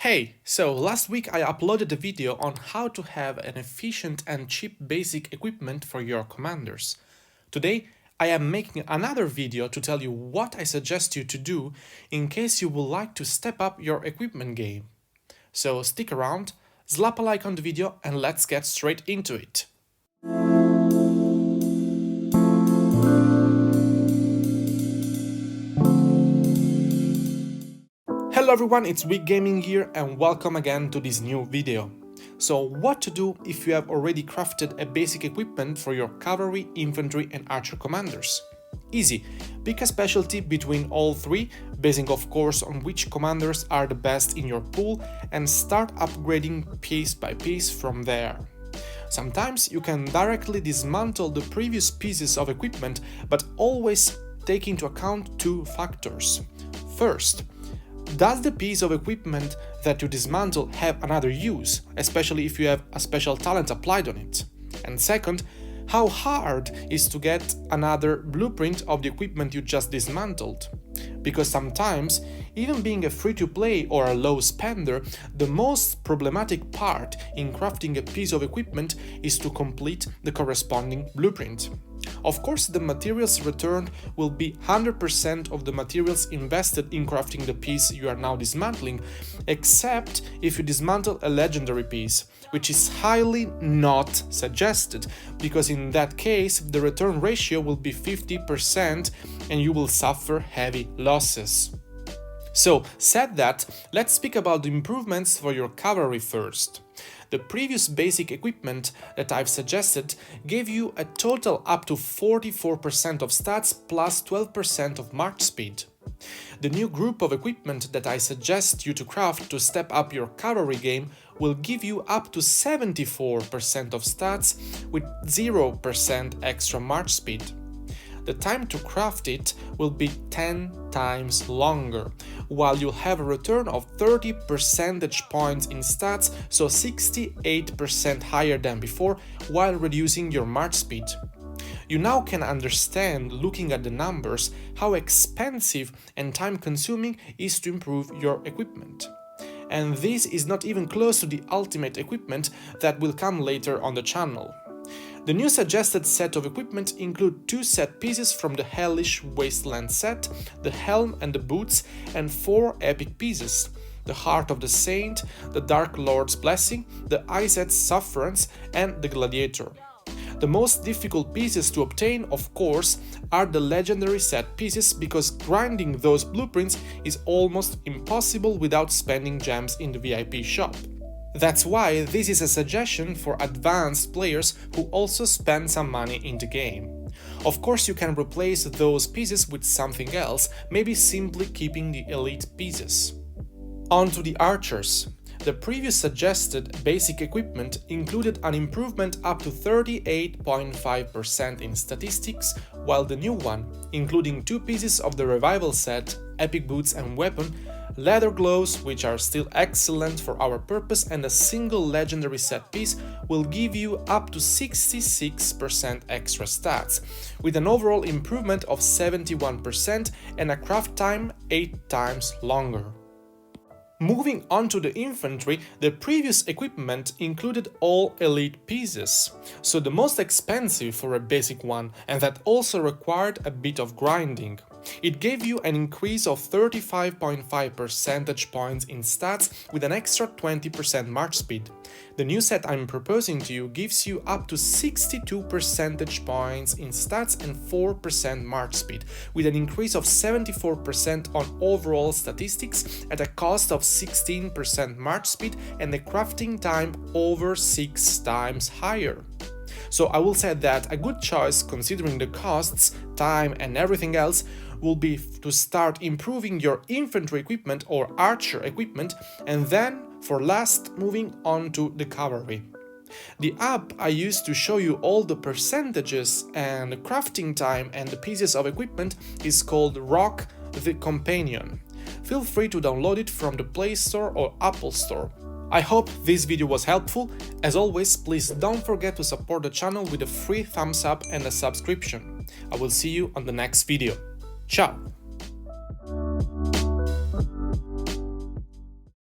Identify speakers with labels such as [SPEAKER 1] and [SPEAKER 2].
[SPEAKER 1] Hey, so last week I uploaded a video on how to have an efficient and cheap basic equipment for your commanders. Today I am making another video to tell you what I suggest you to do in case you would like to step up your equipment game. So stick around, slap a like on the video and let's get straight into it. Hello everyone, it's Wick Gaming here and welcome again to this new video. So what to do if you have already crafted a basic equipment for your cavalry, infantry and archer commanders? Easy, pick a specialty between all three, basing of course on which commanders are the best in your pool, and start upgrading piece by piece from there. Sometimes you can directly dismantle the previous pieces of equipment, but always take into account two factors. First, does the piece of equipment that you dismantle have another use, especially if you have a special talent applied on it? And second, how hard is to get another blueprint of the equipment you just dismantled? Because sometimes, even being a free-to-play or a low spender, the most problematic part in crafting a piece of equipment is to complete the corresponding blueprint. Of course, the materials returned will be 100% of the materials invested in crafting the piece you are now dismantling, except if you dismantle a legendary piece, which is highly not suggested, because in that case the return ratio will be 50% and you will suffer heavy losses. So, said that, let's speak about the improvements for your cavalry first. The previous basic equipment that I've suggested gave you a total up to 44% of stats plus 12% of march speed. The new group of equipment that I suggest you to craft to step up your cavalry game will give you up to 74% of stats with 0% extra march speed. The time to craft it will be 10 times longer, while you'll have a return of 30 percentage points in stats, so 68% higher than before, while reducing your march speed. You now can understand, looking at the numbers, how expensive and time-consuming is to improve your equipment. And this is not even close to the ultimate equipment that will come later on the channel. The new suggested set of equipment include 2 set pieces from the Hellish Wasteland set, the helm and the boots, and 4 epic pieces: the Heart of the Saint, the Dark Lord's Blessing, the Iset's Sufferance, and the Gladiator. The most difficult pieces to obtain, of course, are the legendary set pieces, because grinding those blueprints is almost impossible without spending gems in the VIP shop. That's why this is a suggestion for advanced players who also spend some money in the game. Of course, you can replace those pieces with something else, maybe simply keeping the elite pieces. On to the archers. The previous suggested basic equipment included an improvement up to 38.5% in statistics, while the new one, including 2 pieces of the revival set, epic boots and weapon, leather gloves, which are still excellent for our purpose, and a single legendary set piece, will give you up to 66% extra stats, with an overall improvement of 71% and a craft time 8 times longer. Moving on to the infantry, the previous equipment included all elite pieces, so the most expensive for a basic one, and that also required a bit of grinding. It gave you an increase of 35.5 percentage points in stats with an extra 20% march speed. The new set I'm proposing to you gives you up to 62 percentage points in stats and 4% march speed, with an increase of 74% on overall statistics at a cost of 16% march speed and a crafting time over 6 times higher. So I will say that a good choice, considering the costs, time and everything else, will be to start improving your infantry equipment or archer equipment, and then, for last, moving on to the cavalry. The app I used to show you all the percentages and the crafting time and the pieces of equipment is called Rock the Companion. Feel free to download it from the Play Store or Apple Store. I hope this video was helpful. As always, please don't forget to support the channel with a free thumbs up and a subscription. I will see you on the next video. Ciao!